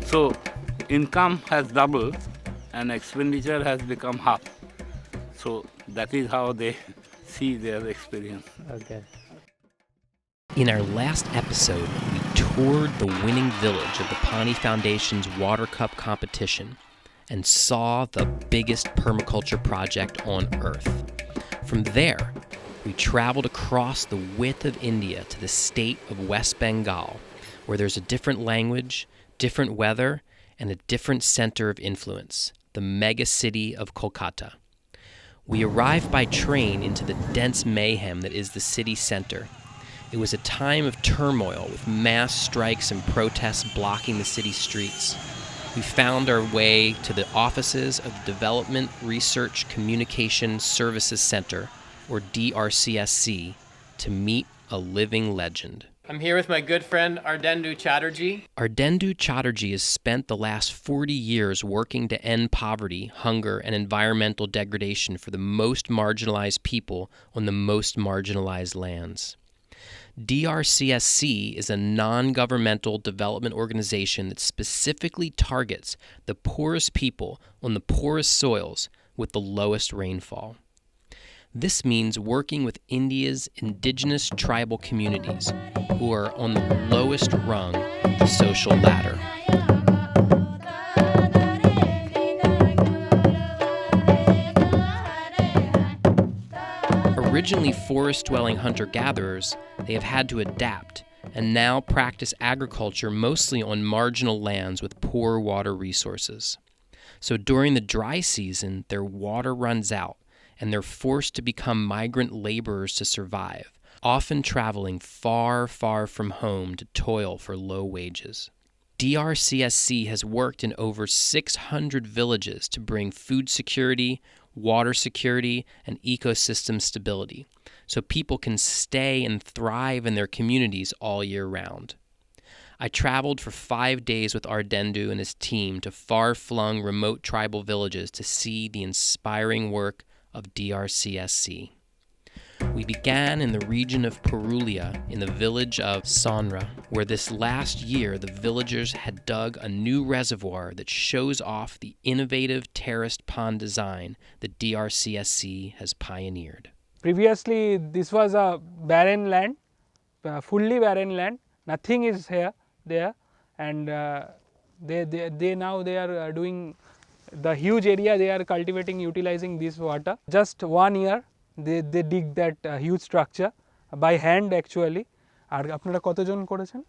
So income has doubled and expenditure has become half. So that is how they see their experience. Okay. In our last episode, we toured the winning village of the Pani Foundation's Water Cup competition and saw the biggest permaculture project on Earth. From there, we traveled across the width of India to the state of West Bengal, where there's a different language, different weather, and a different center of influence, the mega city of Kolkata. We arrived by train into the dense mayhem that is the city center. It was a time of turmoil with mass strikes and protests blocking the city streets. We found our way to the offices of the Development Research Communication Services Center, or DRCSC, to meet a living legend. I'm here with my good friend Ardhendu Chatterjee. Ardhendu Chatterjee has spent the last 40 years working to end poverty, hunger, and environmental degradation for the most marginalized people on the most marginalized lands. DRCSC is a non-governmental development organization that specifically targets the poorest people on the poorest soils with the lowest rainfall. This means working with India's indigenous tribal communities who are on the lowest rung of the social ladder. Originally forest-dwelling hunter-gatherers, they have had to adapt and now practice agriculture mostly on marginal lands with poor water resources. So during the dry season, their water runs out, and they're forced to become migrant laborers to survive, often traveling far, far from home to toil for low wages. DRCSC has worked in over 600 villages to bring food security, water security, and ecosystem stability, so people can stay and thrive in their communities all year round. I traveled for 5 days with Ardhendu and his team to far-flung remote tribal villages to see the inspiring work of DRCSC. We began in the region of Purulia in the village of Sonra, where this last year the villagers had dug a new reservoir that shows off the innovative terraced pond design that DRCSC has pioneered. Previously, this was a barren land, fully barren land. Nothing is there, and they now are doing the huge area. They are cultivating, utilizing this water. Just 1 year, they dig that huge structure by hand actually. আর আপনারা কতজন করেছেন?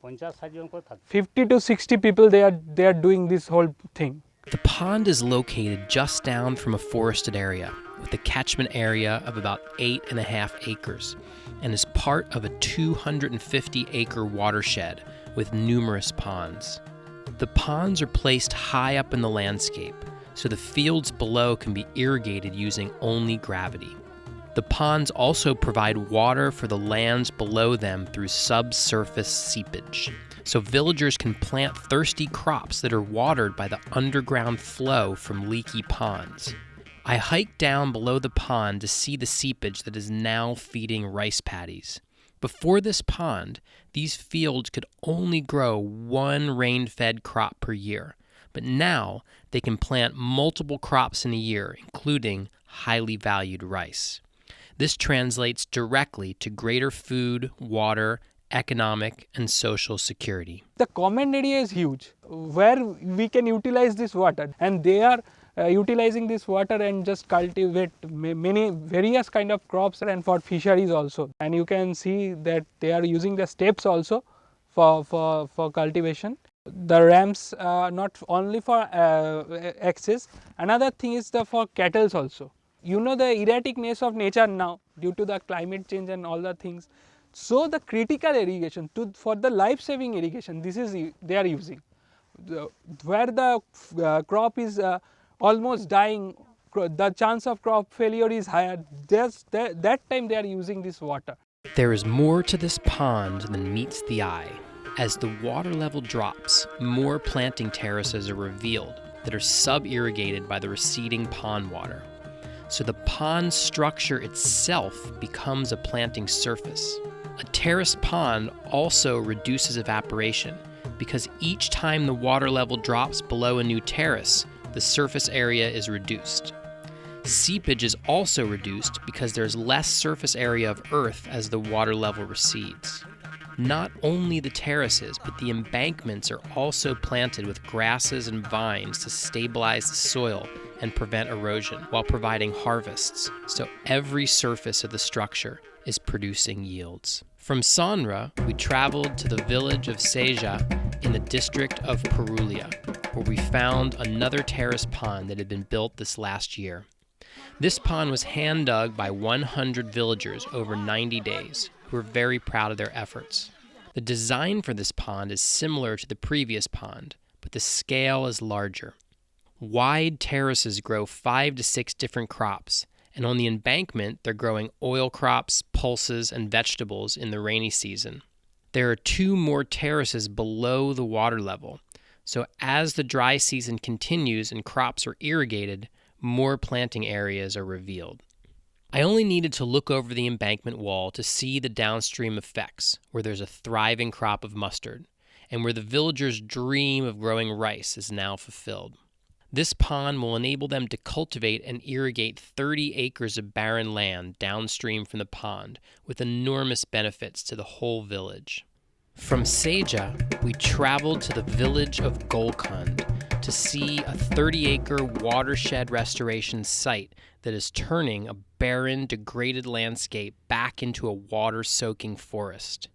50-60 জন করে থাকে। 50 to 60 people they are doing this whole thing. The pond is located just down from a forested area with a catchment area of about 8.5 acres and is part of a 250-acre watershed with numerous ponds. The ponds are placed high up in the landscape, so the fields below can be irrigated using only gravity. The ponds also provide water for the lands below them through subsurface seepage, so villagers can plant thirsty crops that are watered by the underground flow from leaky ponds. I hiked down below the pond to see the seepage that is now feeding rice paddies. Before this pond, these fields could only grow one rain-fed crop per year, but now they can plant multiple crops in a year, including highly valued rice. This translates directly to greater food, water, economic, and social security. The common area is huge where we can utilize this water, and they are utilizing this water and just cultivate many various kind of crops and for fisheries also. And you can see that they are using the steps also for cultivation. The ramps not only for access. Another thing is for cattle also. You know the erraticness of nature now due to the climate change and all the things. So the critical irrigation for the life-saving irrigation, this is they are using. Where the crop is almost dying, the chance of crop failure is higher. That time they are using this water. There is more to this pond than meets the eye. As the water level drops, more planting terraces are revealed that are sub-irrigated by the receding pond water. So the pond structure itself becomes a planting surface. A terraced pond also reduces evaporation, because each time the water level drops below a new terrace, the surface area is reduced. Seepage is also reduced because there's less surface area of earth as the water level recedes. Not only the terraces, but the embankments are also planted with grasses and vines to stabilize the soil and prevent erosion while providing harvests, so every surface of the structure is producing yields. From Sonra, we traveled to the village of Seja in the district of Purulia, where we found another terrace pond that had been built this last year. This pond was hand dug by 100 villagers over 90 days, who are very proud of their efforts. The design for this pond is similar to the previous pond, but the scale is larger. Wide terraces grow 5 to 6 different crops, and on the embankment they're growing oil crops, pulses, and vegetables in the rainy season. There are 2 more terraces below the water level, so as the dry season continues and crops are irrigated, more planting areas are revealed. I only needed to look over the embankment wall to see the downstream effects, where there's a thriving crop of mustard, and where the villagers' dream of growing rice is now fulfilled. This pond will enable them to cultivate and irrigate 30 acres of barren land downstream from the pond, with enormous benefits to the whole village. From Seja, we traveled to the village of Golkund to see a 30-acre watershed restoration site that is turning a barren, degraded landscape back into a water-soaking forest.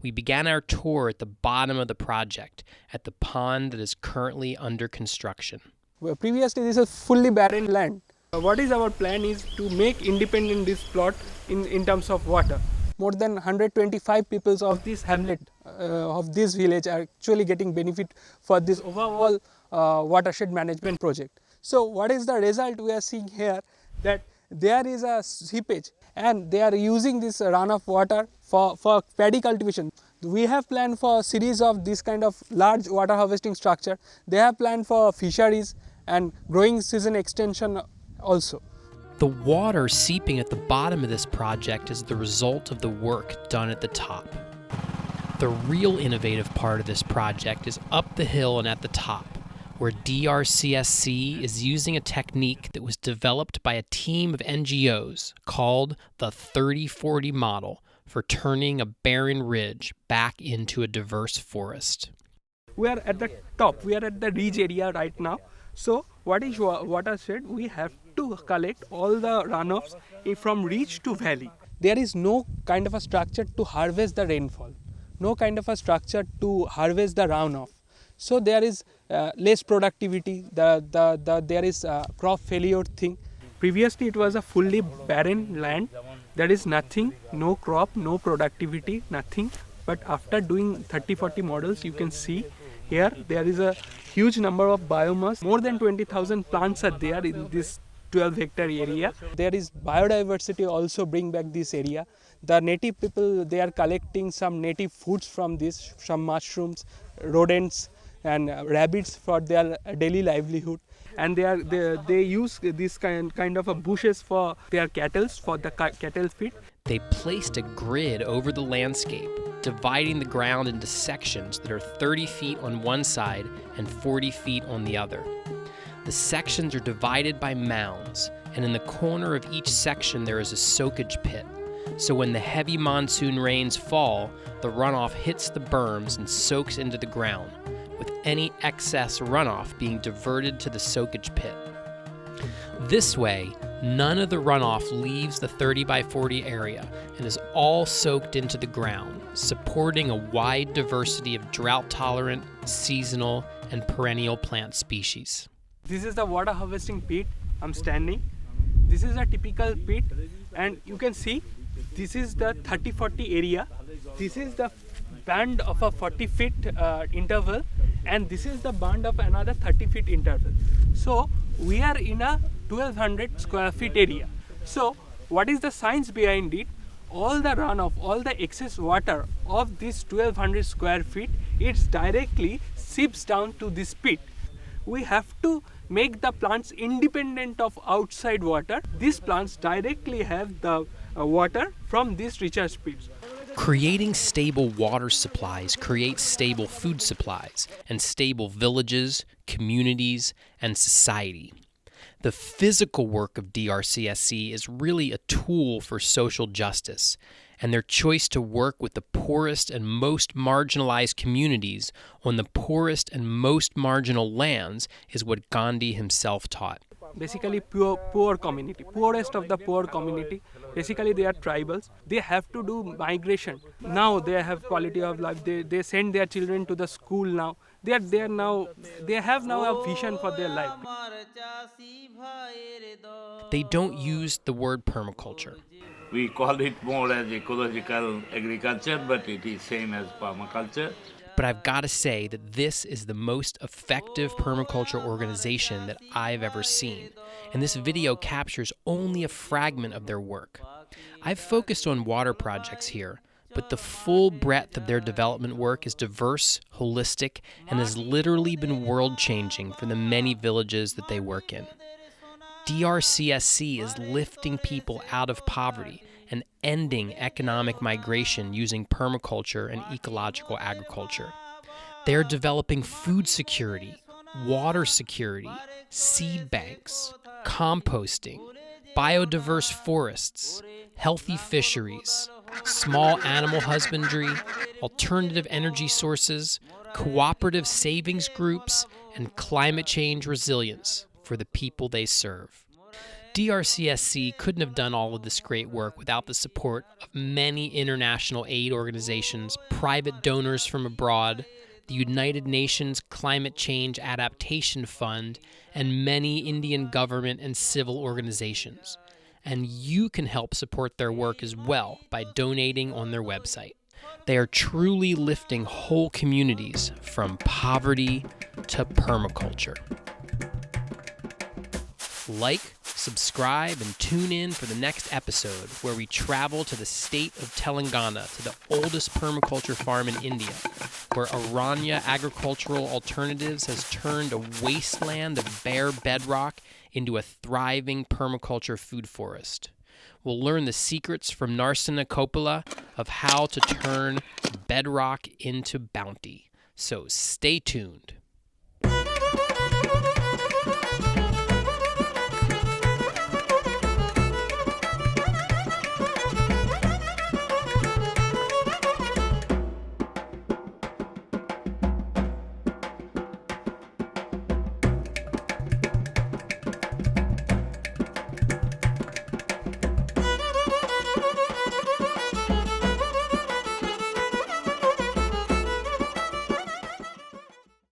We began our tour at the bottom of the project, at the pond that is currently under construction. Well, previously this is fully barren land. What is our plan is to make independent this plot in terms of water. More than 125 people of this hamlet, of this village are actually getting benefit for this overall watershed management project. So what is the result we are seeing here, that there is a seepage and they are using this runoff water for paddy cultivation. We have planned for a series of this kind of large water harvesting structure. They have planned for fisheries and growing season extension also. The water seeping at the bottom of this project is the result of the work done at the top. The real innovative part of this project is up the hill and at the top, where DRCSC is using a technique that was developed by a team of NGOs called the 30-40 model for turning a barren ridge back into a diverse forest. We are at the top, we are at the ridge area right now. So what is watershed? We have to collect all the runoffs from ridge to valley. There is no kind of a structure to harvest the rainfall, no kind of a structure to harvest the runoff. So there is less productivity, there is crop failure thing. Previously it was a fully barren land, there is nothing, no crop, no productivity, nothing. But after doing 30-40 models, you can see here there is a huge number of biomass. More than 20,000 plants are there in this 12-hectare area. There is biodiversity also bring back this area. The native people, they are collecting some native foods from this, some mushrooms, rodents and rabbits for their daily livelihood. And they use this kind of a bushes for their cattle, for the cattle feed. They placed a grid over the landscape, dividing the ground into sections that are 30 feet on one side and 40 feet on the other. The sections are divided by mounds, and in the corner of each section there is a soakage pit. So when the heavy monsoon rains fall, the runoff hits the berms and soaks into the ground, with any excess runoff being diverted to the soakage pit. This way, none of the runoff leaves the 30 by 40 area and is all soaked into the ground, supporting a wide diversity of drought-tolerant, seasonal, and perennial plant species. This is the water harvesting pit. I'm standing. This is a typical pit, and you can see this is the 30-40 area. This is the band of a 40 feet interval, and this is the band of another 30 feet interval. So we are in a 1200 square feet area. So what is the science behind it? All the runoff, all the excess water of this 1200 square feet, it directly seeps down to this pit. We have to make the plants independent of outside water. These plants directly have the water from these recharge pits. Creating stable water supplies creates stable food supplies and stable villages, communities, and society. The physical work of DRCSC is really a tool for social justice, and their choice to work with the poorest and most marginalized communities on the poorest and most marginal lands is what Gandhi himself taught. Basically poor community, poorest of the poor community. Basically they are tribals. They have to do migration. Now they have quality of life. They send their children to the school now. They have now a vision for their life. They don't use the word permaculture. We call it more as ecological agriculture, but it is same as permaculture. But I've got to say that this is the most effective permaculture organization that I've ever seen, and this video captures only a fragment of their work. I've focused on water projects here, but the full breadth of their development work is diverse, holistic, and has literally been world-changing for the many villages that they work in. DRCSC is lifting people out of poverty and ending economic migration using permaculture and ecological agriculture. They are developing food security, water security, seed banks, composting, biodiverse forests, healthy fisheries, small animal husbandry, alternative energy sources, cooperative savings groups, and climate change resilience for the people they serve. DRCSC couldn't have done all of this great work without the support of many international aid organizations, private donors from abroad, the United Nations Climate Change Adaptation Fund, and many Indian government and civil organizations. And you can help support their work as well by donating on their website. They are truly lifting whole communities from poverty to permaculture. Like, subscribe, and tune in for the next episode where we travel to the state of Telangana, to the oldest permaculture farm in India, where Aranya Agricultural Alternatives has turned a wasteland of bare bedrock into a thriving permaculture food forest. We'll learn the secrets from Narsana Coppola of how to turn bedrock into bounty. So stay tuned.